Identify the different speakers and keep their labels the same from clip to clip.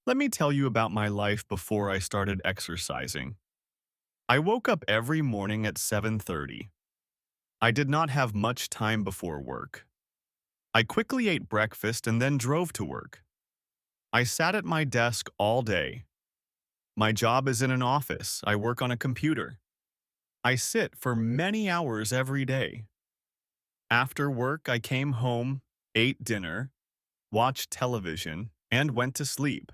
Speaker 1: Let me tell you about my life before I started exercising. I woke up every morning at 7:30. I did not have much time before work. I quickly ate breakfast and then drove to work. I sat at my desk all day. My job is in an office. I work on a computer. I sit for many hours every day. After work, I came home, ate dinner, watched television, and went to sleep.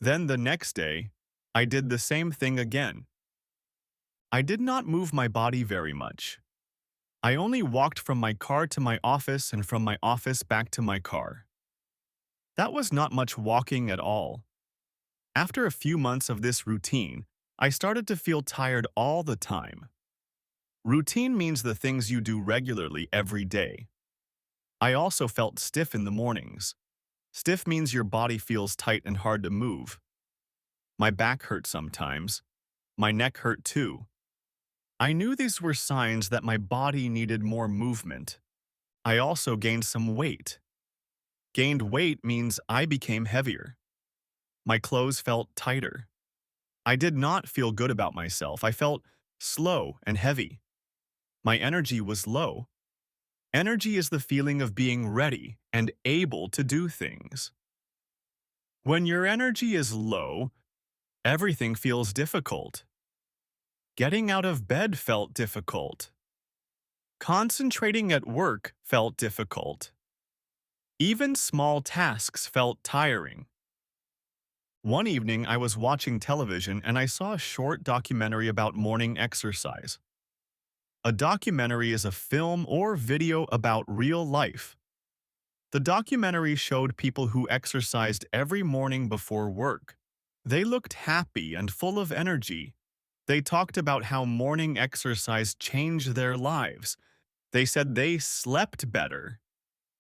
Speaker 1: Then the next day, I did the same thing again. I did not move my body very much. I only walked from my car to my office and from my office back to my car. That was not much walking at all. After a few months of this routine, I started to feel tired all the time. Routine means the things you do regularly every day. I also felt stiff in the mornings. Stiff means your body feels tight and hard to move. My back hurt sometimes. My neck hurt too. I knew these were signs that my body needed more movement. I also gained some weight. Gained weight means I became heavier. My clothes felt tighter. I did not feel good about myself. I felt slow and heavy. My energy was low. Energy is the feeling of being ready and able to do things. When your energy is low, everything feels difficult. Getting out of bed felt difficult. Concentrating at work felt difficult. Even small tasks felt tiring. One evening, I was watching television and I saw a short documentary about morning exercise. A documentary is a film or video about real life. The documentary showed people who exercised every morning before work. They looked happy and full of energy. They talked about how morning exercise changed their lives. They said they slept better.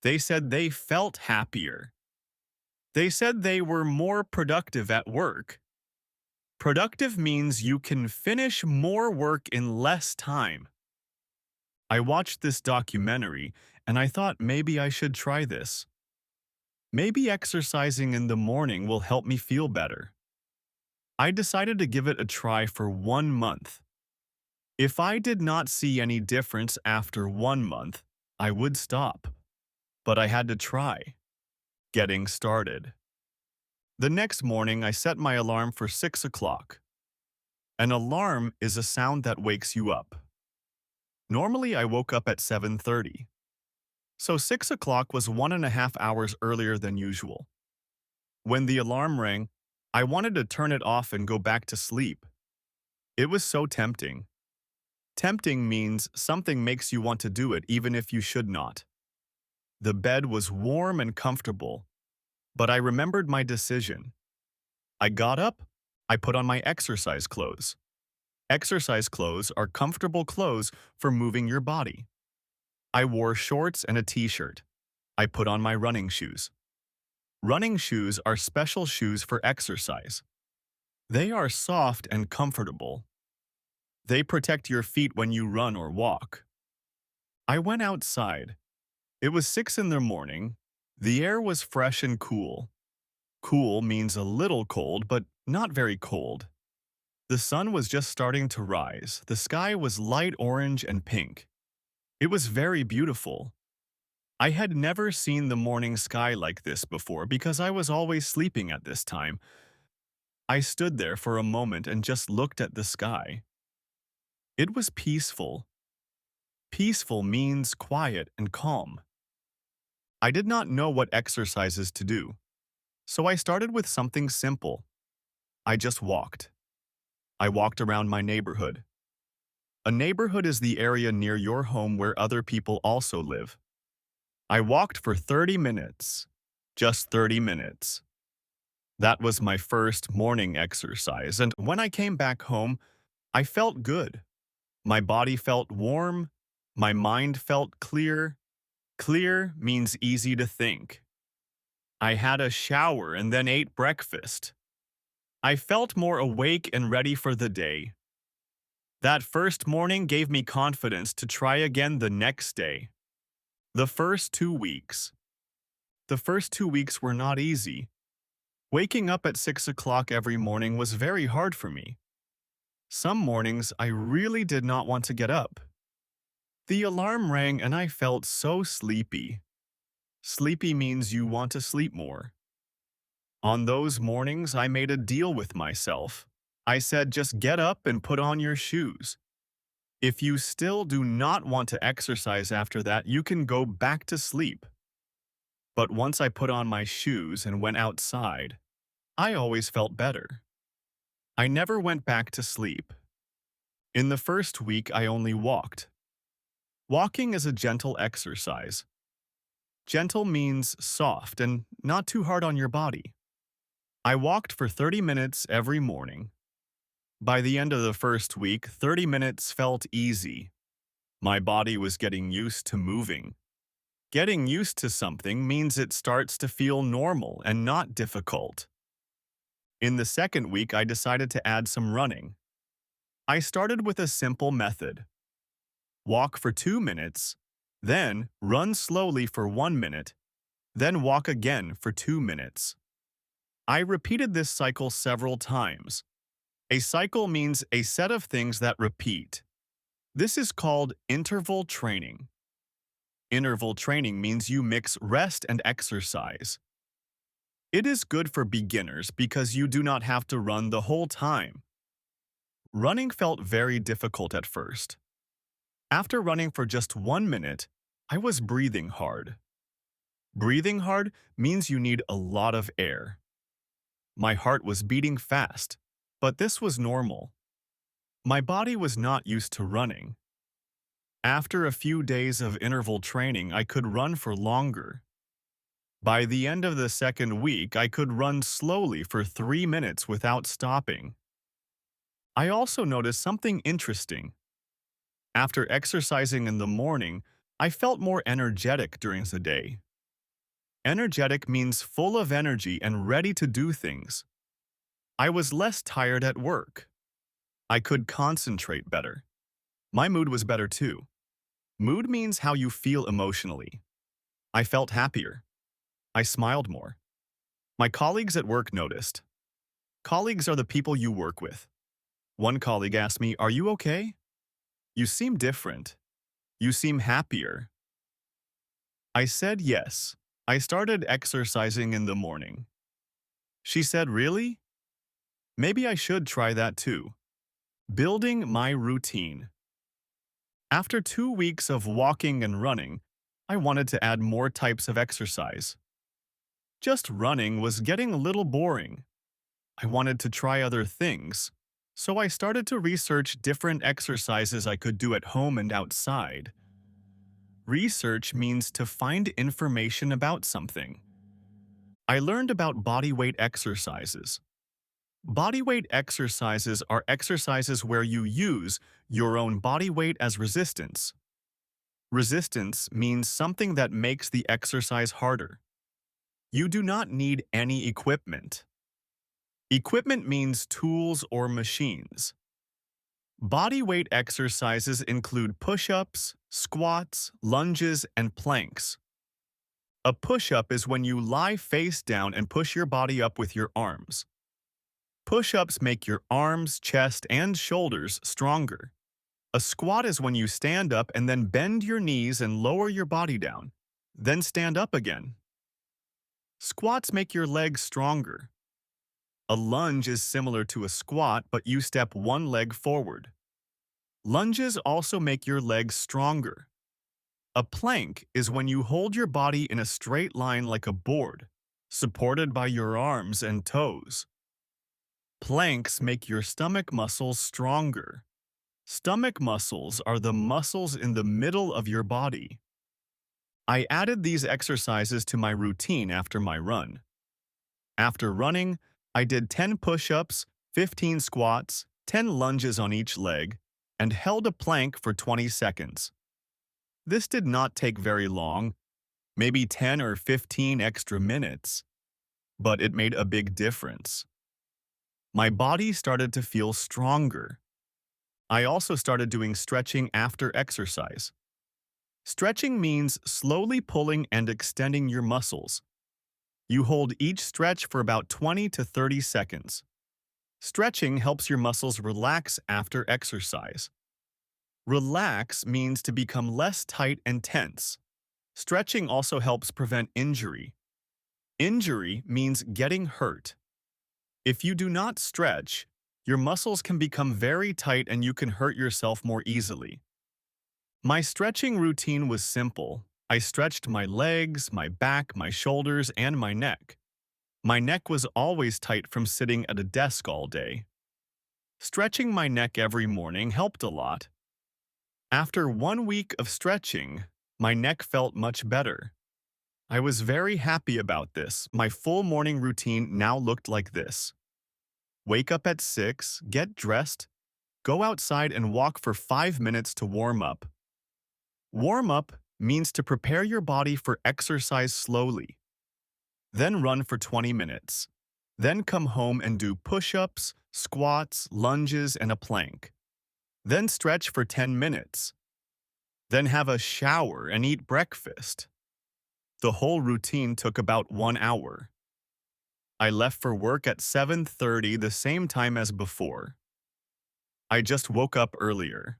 Speaker 1: They said they felt happier. They said they were more productive at work. Productive means you can finish more work in less time. I watched this documentary and I thought maybe I should try this. Maybe exercising in the morning will help me feel better. I decided to give it a try for 1 month. If I did not see any difference after 1 month, I would stop. But I had to try. Getting started. The next morning, I set my alarm for 6 o'clock. An alarm is a sound that wakes you up. Normally, I woke up at 7:30. So 6 o'clock was 1.5 hours earlier than usual. When the alarm rang, I wanted to turn it off and go back to sleep. It was so tempting. Tempting means something makes you want to do it even if you should not. The bed was warm and comfortable, but I remembered my decision. I got up, I put on my exercise clothes. Exercise clothes are comfortable clothes for moving your body. I wore shorts and a t-shirt. I put on my running shoes. Running shoes are special shoes for exercise. They are soft and comfortable. They protect your feet when you run or walk. I went outside. It was 6 in the morning. The air was fresh and cool. Cool means a little cold, but not very cold. The sun was just starting to rise. The sky was light orange and pink. It was very beautiful. I had never seen the morning sky like this before because I was always sleeping at this time. I stood there for a moment and just looked at the sky. It was peaceful. Peaceful means quiet and calm. I did not know what exercises to do, so I started with something simple. I just walked. I walked around my neighborhood. A neighborhood is the area near your home where other people also live. I walked for 30 minutes. Just 30 minutes. That was my first morning exercise, and when I came back home, I felt good. My body felt warm. My mind felt clear. Clear means easy to think. I had a shower and then ate breakfast. I felt more awake and ready for the day. That first morning gave me confidence to try again the next day. The first 2 weeks. The first 2 weeks were not easy. Waking up at 6 o'clock every morning was very hard for me. Some mornings I really did not want to get up. The alarm rang and I felt so sleepy. Sleepy means you want to sleep more. On those mornings, I made a deal with myself. I said, just get up and put on your shoes. If you still do not want to exercise after that, you can go back to sleep. But once I put on my shoes and went outside, I always felt better. I never went back to sleep. In the first week, I only walked. Walking is a gentle exercise. Gentle means soft and not too hard on your body. I walked for 30 minutes every morning. By the end of the first week, 30 minutes felt easy. My body was getting used to moving. Getting used to something means it starts to feel normal and not difficult. In the second week, I decided to add some running. I started with a simple method. Walk for 2 minutes, then run slowly for 1 minute, then walk again for 2 minutes. I repeated this cycle several times. A cycle means a set of things that repeat. This is called interval training. Interval training means you mix rest and exercise. It is good for beginners because you do not have to run the whole time. Running felt very difficult at first. After running for just 1 minute, I was breathing hard. Breathing hard means you need a lot of air. My heart was beating fast, but this was normal. My body was not used to running. After a few days of interval training, I could run for longer. By the end of the second week, I could run slowly for 3 minutes without stopping. I also noticed something interesting. After exercising in the morning, I felt more energetic during the day. Energetic means full of energy and ready to do things. I was less tired at work. I could concentrate better. My mood was better too. Mood means how you feel emotionally. I felt happier. I smiled more. My colleagues at work noticed. Colleagues are the people you work with. One colleague asked me, "Are you okay? You seem different. You seem happier." I said yes. I started exercising in the morning. She said, "Really? Maybe I should try that too." Building my routine. After 2 weeks of walking and running, I wanted to add more types of exercise. Just running was getting a little boring. I wanted to try other things, so I started to research different exercises I could do at home and outside. Research means to find information about something. I learned about bodyweight exercises. Bodyweight exercises are exercises where you use your own body weight as resistance. Resistance means something that makes the exercise harder. You do not need any equipment. Equipment means tools or machines. Body weight exercises include push-ups, squats, lunges, and planks. A push-up is when you lie face down and push your body up with your arms. Push-ups make your arms, chest, and shoulders stronger. A squat is when you stand up and then bend your knees and lower your body down, then stand up again. Squats make your legs stronger. A lunge is similar to a squat, but you step one leg forward. Lunges also make your legs stronger. A plank is when you hold your body in a straight line like a board, supported by your arms and toes. Planks make your stomach muscles stronger. Stomach muscles are the muscles in the middle of your body. I added these exercises to my routine after my run. After running, I did 10 push-ups, 15 squats, 10 lunges on each leg, and held a plank for 20 seconds. This did not take very long, maybe 10 or 15 extra minutes, but it made a big difference. My body started to feel stronger. I also started doing stretching after exercise. Stretching means slowly pulling and extending your muscles. You hold each stretch for about 20 to 30 seconds. Stretching helps your muscles relax after exercise. Relax means to become less tight and tense. Stretching also helps prevent injury. Injury means getting hurt. If you do not stretch, your muscles can become very tight and you can hurt yourself more easily. My stretching routine was simple. I stretched my legs, my back, my shoulders, and my neck. My neck was always tight from sitting at a desk all day. Stretching my neck every morning helped a lot. After 1 week of stretching, my neck felt much better. I was very happy about this. My full morning routine now looked like this. Wake up at 6, get dressed, go outside and walk for 5 minutes to warm up. Warm up means to prepare your body for exercise slowly. Then run for 20 minutes. Then come home and do push-ups, squats, lunges, and a plank. Then stretch for 10 minutes. Then have a shower and eat breakfast. The whole routine took about 1 hour. I left for work at 7:30, the same time as before. I just woke up earlier.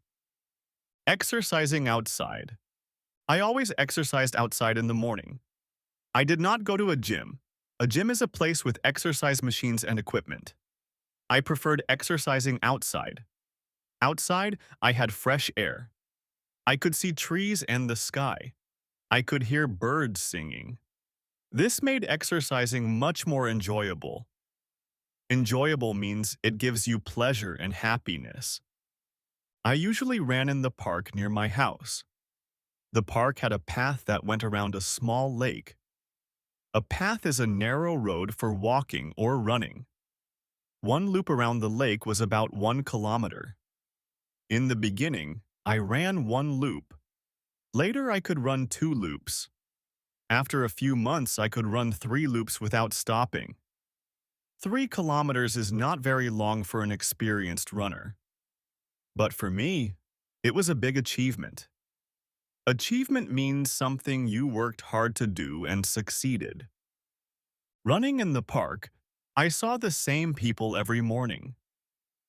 Speaker 1: Exercising outside. I always exercised outside in the morning. I did not go to a gym. A gym is a place with exercise machines and equipment. I preferred exercising outside. Outside, I had fresh air. I could see trees and the sky. I could hear birds singing. This made exercising much more enjoyable. Enjoyable means it gives you pleasure and happiness. I usually ran in the park near my house. The park had a path that went around a small lake. A path is a narrow road for walking or running. One loop around the lake was about 1 kilometer. In the beginning, I ran 1 loop. Later, I could run 2 loops. After a few months, I could run 3 loops without stopping. 3 kilometers is not very long for an experienced runner. But for me, it was a big achievement. Achievement means something you worked hard to do and succeeded. Running in the park, I saw the same people every morning.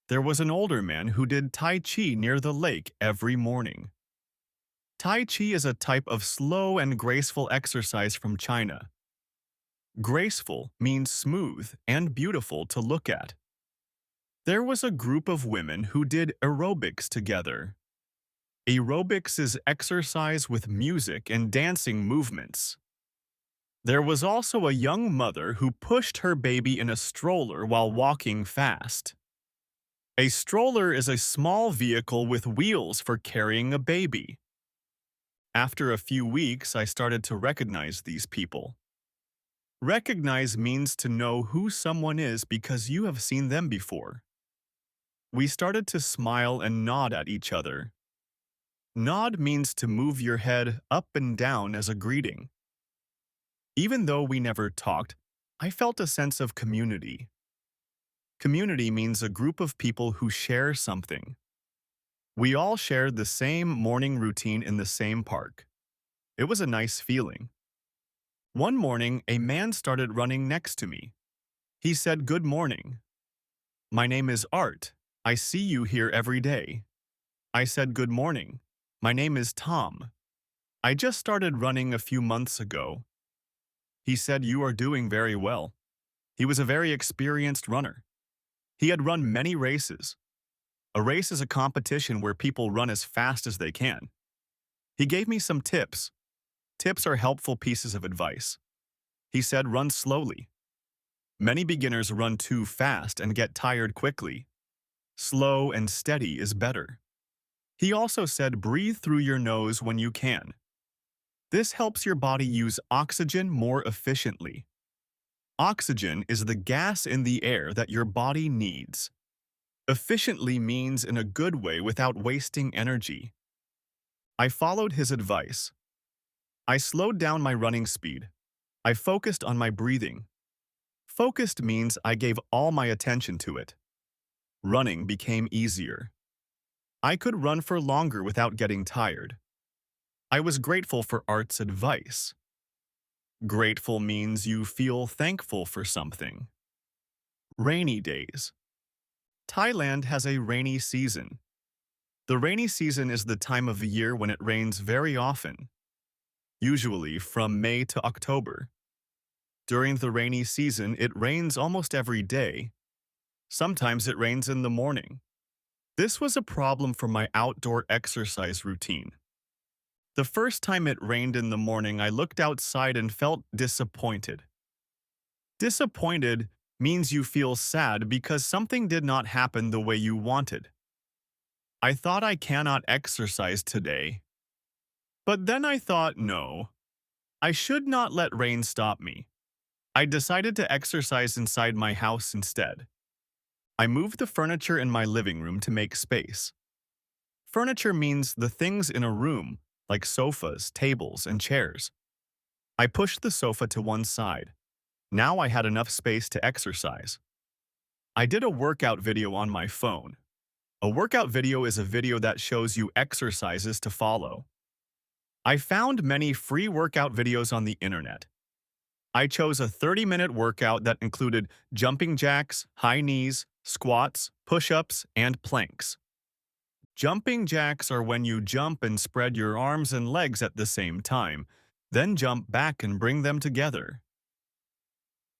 Speaker 1: There was an older man who did Tai Chi near the lake every morning. Tai Chi is a type of slow and graceful exercise from China. Graceful means smooth and beautiful to look at. There was a group of women who did aerobics together. Aerobics is exercise with music and dancing movements. There was also a young mother who pushed her baby in a stroller while walking fast. A stroller is a small vehicle with wheels for carrying a baby. After a few weeks, I started to recognize these people. Recognize means to know who someone is because you have seen them before. We started to smile and nod at each other. Nod means to move your head up and down as a greeting. Even though we never talked, I felt a sense of community. Community means a group of people who share something. We all shared the same morning routine in the same park. It was a nice feeling. One morning, a man started running next to me. He said, "Good morning. My name is Art. I see you here every day." I said, "Good morning. My name is Tom. I just started running a few months ago." He said, "You are doing very well." He was a very experienced runner. He had run many races. A race is a competition where people run as fast as they can. He gave me some tips. Tips are helpful pieces of advice. He said, "Run slowly." Many beginners run too fast and get tired quickly. Slow and steady is better. He also said, "Breathe through your nose when you can." This helps your body use oxygen more efficiently. Oxygen is the gas in the air that your body needs. Efficiently means in a good way without wasting energy. I followed his advice. I slowed down my running speed. I focused on my breathing. Focused means I gave all my attention to it. Running became easier. I could run for longer without getting tired. I was grateful for Art's advice. Grateful means you feel thankful for something. Rainy days. Thailand has a rainy season. The rainy season is the time of the year when it rains very often, usually from May to October. During the rainy season, it rains almost every day. Sometimes it rains in the morning. This was a problem for my outdoor exercise routine. The first time it rained in the morning, I looked outside and felt disappointed. Disappointed means you feel sad because something did not happen the way you wanted. I thought I cannot exercise today. But then I thought, no, I should not let rain stop me. I decided to exercise inside my house instead. I moved the furniture in my living room to make space. Furniture means the things in a room, like sofas, tables, and chairs. I pushed the sofa to one side. Now I had enough space to exercise. I did a workout video on my phone. A workout video is a video that shows you exercises to follow. I found many free workout videos on the internet. I chose a 30-minute workout that included jumping jacks, high knees, squats, push-ups, and planks. Jumping jacks are when you jump and spread your arms and legs at the same time, then jump back and bring them together.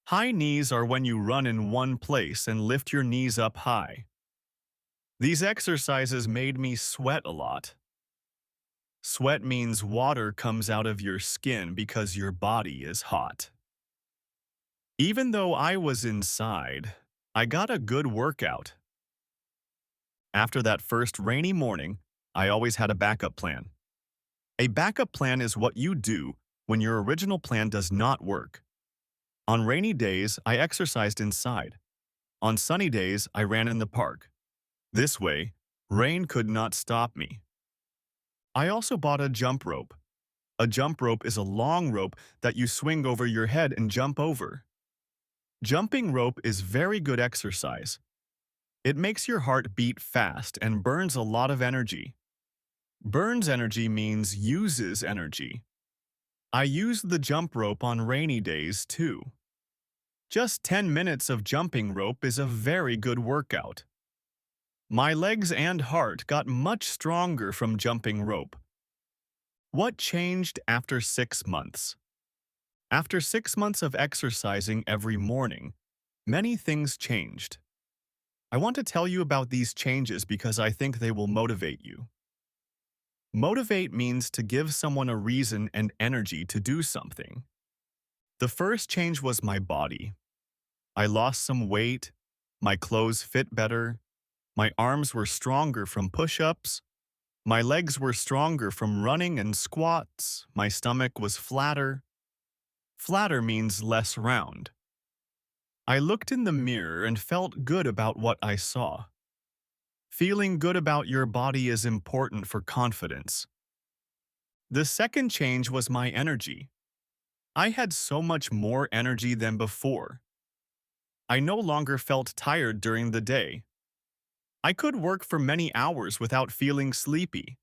Speaker 1: High knees are when you run in one place and lift your knees up high. These exercises made me sweat a lot. Sweat means water comes out of your skin because your body is hot. Even though I was inside, I got a good workout. After that first rainy morning, I always had a backup plan. A backup plan is what you do when your original plan does not work. On rainy days, I exercised inside. On sunny days, I ran in the park. This way, rain could not stop me. I also bought a jump rope. A jump rope is a long rope that you swing over your head and jump over. Jumping rope is very good exercise. It makes your heart beat fast and burns a lot of energy. Burns energy means uses energy. I used the jump rope on rainy days too. Just 10 minutes of jumping rope is a very good workout. My legs and heart got much stronger from jumping rope. What changed after 6 months? After 6 months of exercising every morning, many things changed. I want to tell you about these changes because I think they will motivate you. Motivate means to give someone a reason and energy to do something. The first change was my body. I lost some weight, my clothes fit better, my arms were stronger from push-ups, my legs were stronger from running and squats, my stomach was flatter. Flatter means less round. I looked in the mirror and felt good about what I saw. Feeling good about your body is important for confidence. The second change was my energy. I had so much more energy than before. I no longer felt tired during the day. I could work for many hours without feeling sleepy.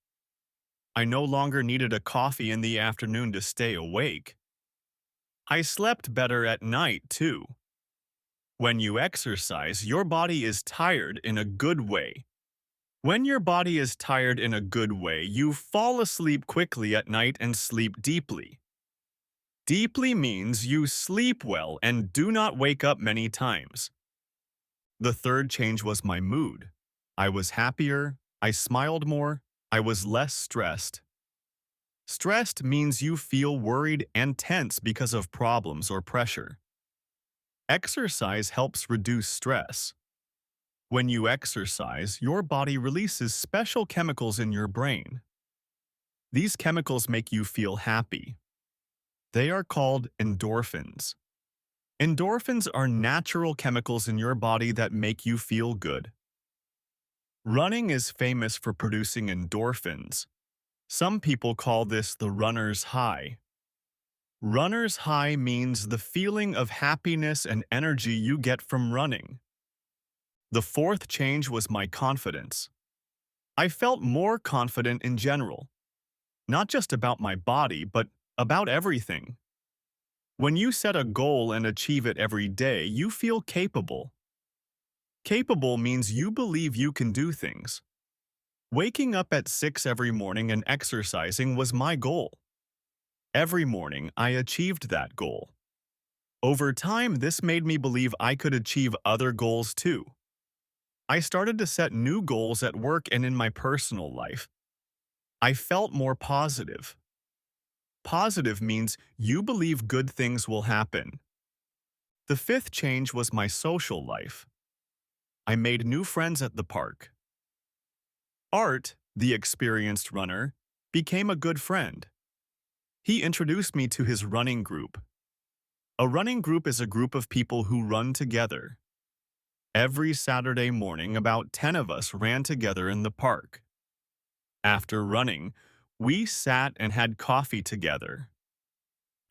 Speaker 1: I no longer needed a coffee in the afternoon to stay awake. I slept better at night, too. When you exercise, your body is tired in a good way. When your body is tired in a good way, you fall asleep quickly at night and sleep deeply. Deeply means you sleep well and do not wake up many times. The third change was my mood. I was happier, I smiled more, I was less stressed. Stressed means you feel worried and tense because of problems or pressure. Exercise helps reduce stress. When you exercise, your body releases special chemicals in your brain. These chemicals make you feel happy. They are called endorphins. Endorphins are natural chemicals in your body that make you feel good. Running is famous for producing endorphins. Some people call this the runner's high. Runner's high means the feeling of happiness and energy you get from running. The fourth change was my confidence. I felt more confident in general, not just about my body, but about everything. When you set a goal and achieve it every day, you feel capable. Capable means you believe you can do things. Waking up at 6 every morning and exercising was my goal. Every morning, I achieved that goal. Over time, this made me believe I could achieve other goals too. I started to set new goals at work and in my personal life. I felt more positive. Positive means you believe good things will happen. The fifth change was my social life. I made new friends at the park. Art, the experienced runner, became a good friend. He introduced me to his running group. A running group is a group of people who run together. Every Saturday morning, about 10 of us ran together in the park. After running, we sat and had coffee together.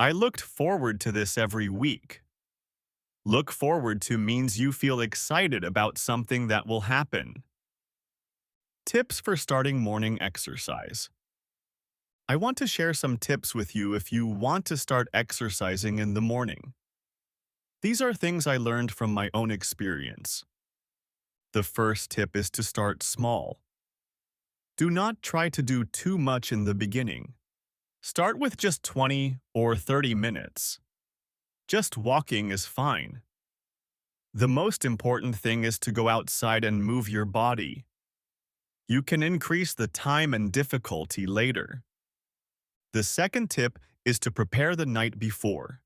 Speaker 1: I looked forward to this every week. Look forward to means you feel excited about something that will happen. Tips for starting morning exercise. I want to share some tips with you if you want to start exercising in the morning. These are things I learned from my own experience. The first tip is to start small. Do not try to do too much in the beginning. Start with just 20 or 30 minutes. Just walking is fine. The most important thing is to go outside and move your body. You can increase the time and difficulty later. The second tip is to prepare the night before.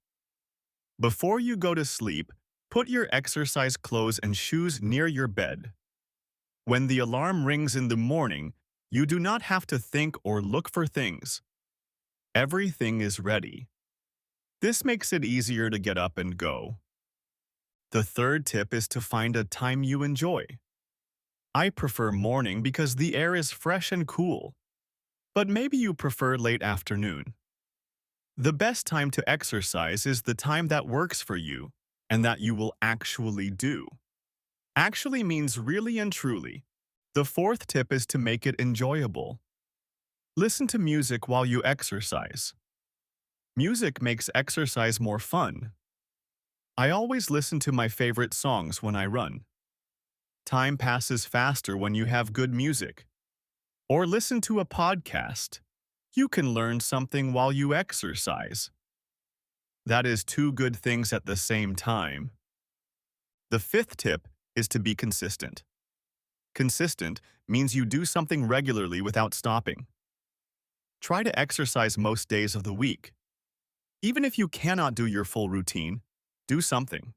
Speaker 1: Before you go to sleep, put your exercise clothes and shoes near your bed. When the alarm rings in the morning, you do not have to think or look for things. Everything is ready. This makes it easier to get up and go. The third tip is to find a time you enjoy. I prefer morning because the air is fresh and cool, but maybe you prefer late afternoon. The best time to exercise is the time that works for you and that you will actually do. Actually means really and truly. The fourth tip is to make it enjoyable. Listen to music while you exercise. Music makes exercise more fun. I always listen to my favorite songs when I run. Time passes faster when you have good music. Or listen to a podcast. You can learn something while you exercise. That is two good things at the same time. The fifth tip is to be consistent. Consistent means you do something regularly without stopping. Try to exercise most days of the week. Even if you cannot do your full routine, do something.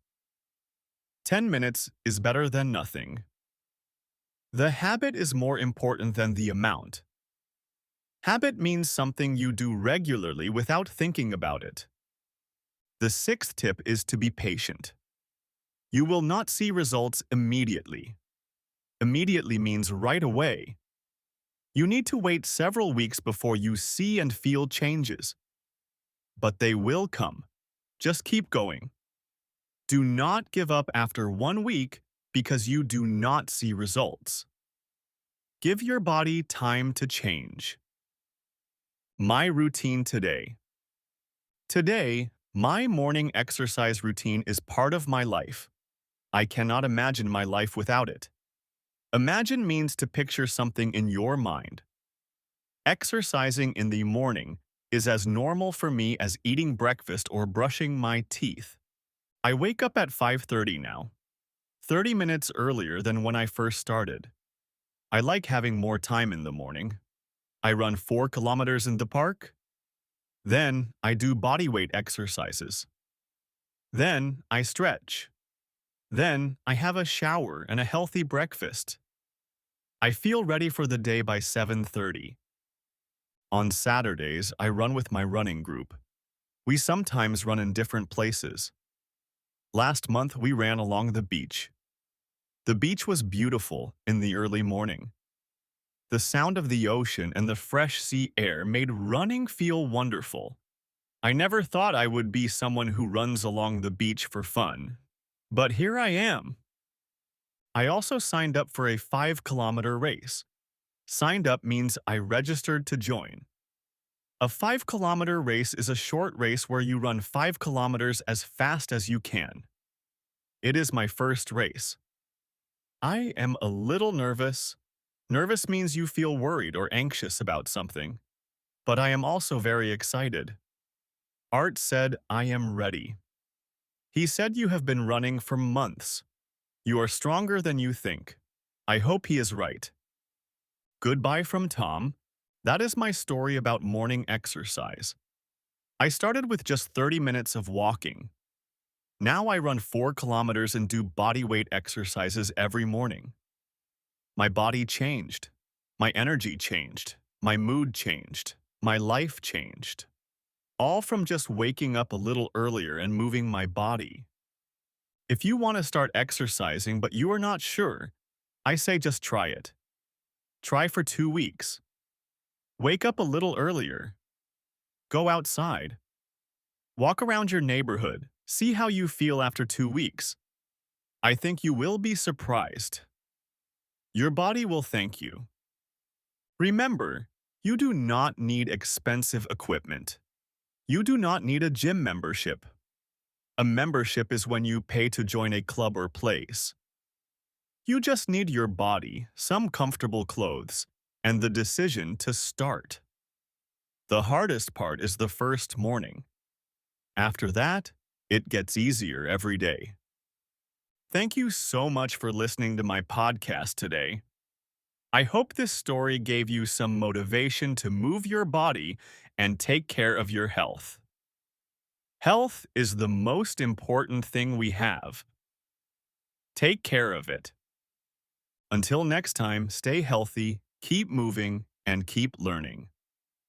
Speaker 1: 10 minutes is better than nothing. The habit is more important than the amount. Habit means something you do regularly without thinking about it. The sixth tip is to be patient. You will not see results immediately. Immediately means right away. You need to wait several weeks before you see and feel changes. But they will come. Just keep going. Do not give up after 1 week because you do not see results. Give your body time to change. My routine today. Today, my morning exercise routine is part of my life. I cannot imagine my life without it. Imagine means to picture something in your mind. Exercising in the morning is as normal for me as eating breakfast or brushing my teeth. I wake up at 5:30 now, 30 minutes earlier than when I first started. I like having more time in the morning. I run 4 kilometers in the park. Then I do bodyweight exercises. Then I stretch. Then I have a shower and a healthy breakfast. I feel ready for the day by 7:30. On Saturdays, I run with my running group. We sometimes run in different places. Last month, we ran along the beach. The beach was beautiful in the early morning. The sound of the ocean and the fresh sea air made running feel wonderful. I never thought I would be someone who runs along the beach for fun. But here I am. I also signed up for a 5-kilometer race. Signed up means I registered to join. A 5-kilometer race is a short race where you run 5 kilometers as fast as you can. It is my first race. I am a little nervous. Nervous means you feel worried or anxious about something. But I am also very excited. Art said, I am ready. He said you have been running for months. You are stronger than you think. I hope he is right. Goodbye from Tom. That is my story about morning exercise. I started with just 30 minutes of walking. Now I run 4 kilometers and do body weight exercises every morning. My body changed. My energy changed. My mood changed. My life changed. All from just waking up a little earlier and moving my body. If you want to start exercising but you are not sure, I say just try it. Try for 2 weeks. Wake up a little earlier. Go outside. Walk around your neighborhood. See how you feel after 2 weeks. I think you will be surprised. Your body will thank you. Remember, you do not need expensive equipment. You do not need a gym membership. A membership is when you pay to join a club or place. You just need your body, some comfortable clothes, and the decision to start. The hardest part is the first morning. After that, it gets easier every day. Thank you so much for listening to my podcast today. I hope this story gave you some motivation to move your body and take care of your health. Health is the most important thing we have. Take care of it. Until next time, stay healthy, keep moving, and keep learning.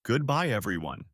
Speaker 1: Goodbye, everyone.